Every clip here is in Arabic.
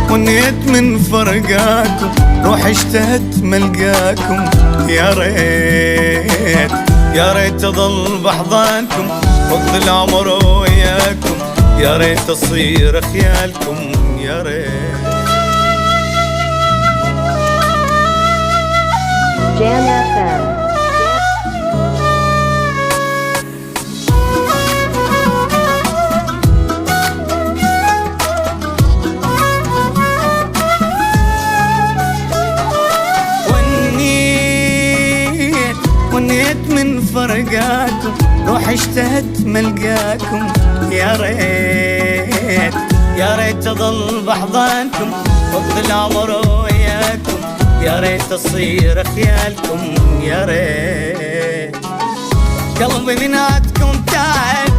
ونيت من فرقاكم، روح اشتهت ملقاكم. يا ريت يا ريت اظل بحضانكم وقت العمر وياكم، يا ريت اصير خيالكم. يا ريت Jam FM. ونيت من فرقاكم، روح اشتهت ملقاكم. يا ريت يا ريت اظل بحضانكم وقت العمر وياكم، يا ريت اصير خيالكم. يا ريت قلبي من عدكم تعب،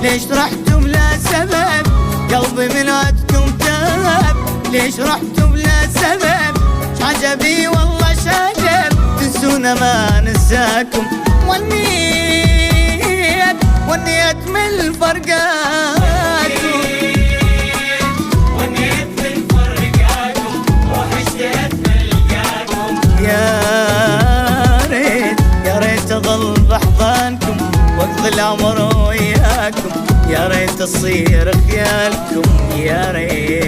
ليش رحتم بلا سبب؟ قلبي من عدكم تعب، ليش رحتم بلا سبب؟ عجبي والله شاجب، تنسونا ما ننساكم. ونيت من فرقاكم، ونيت من فرقاكم، روح اشتهت ملقاكم. يا ريت اظل بحضانكم وقت العمر وياكم، يا ريت تصير خيالكم. يا ريت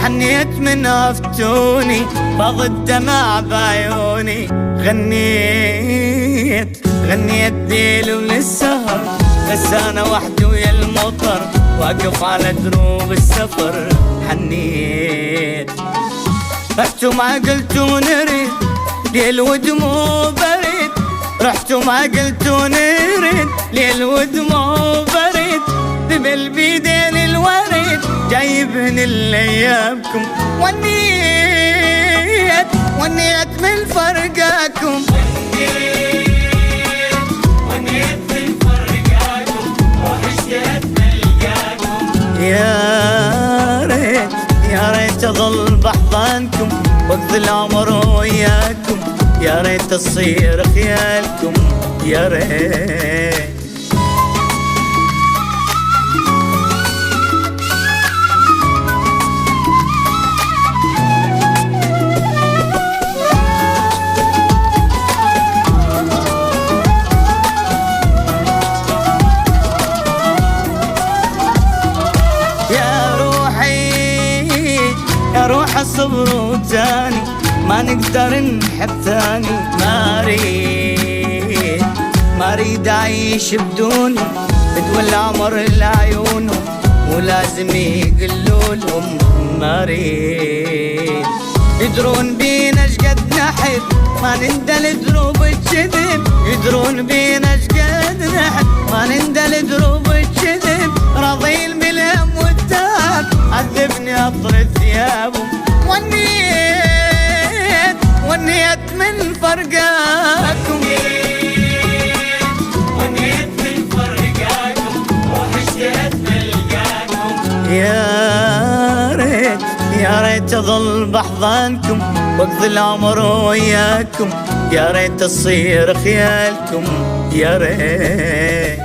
حنيت من عفتوني، فاض الدمع بعيوني. غنيت ديل وللسهر، بس انا وحدي ويا المطر، واقف على دروب السفر. حنيت رحتوا ما قلتوا نريد، ليل ودموع بريد. رحتوا ما قلتوا نريد، ليل ودموع بريد. بقلبي دين الوريد جايبهن الايامكم. ونيت من فرقاكم، ونيت من فرقاكم، روح اشتهت ملقاكم. يا ريت اظل بحضانكم وقت العمر وياكم، يا ريت تصير خيالكم. يا ريت روح الصبر وتاني، ما نقدر نحب ثاني. ما اريد اعيش بدوني، بدو العمر لعيونهم ولازم يقلولهم. ما اريد يدرون بينا شقد نحب، ما نندل دروب الكذب. يدرون بينا شقد نحب، ما نندل دروب الكذب. راضين بالهم والتعب، عذبني اطرد ثيابهم. ونيت من فرقاكم، ونيت من فرقاكم، روح اشتهت ملقاكم. يا ريت اظل بحضانكم وقت العمر وياكم، يا ريت تصير خيالكم. يا ريت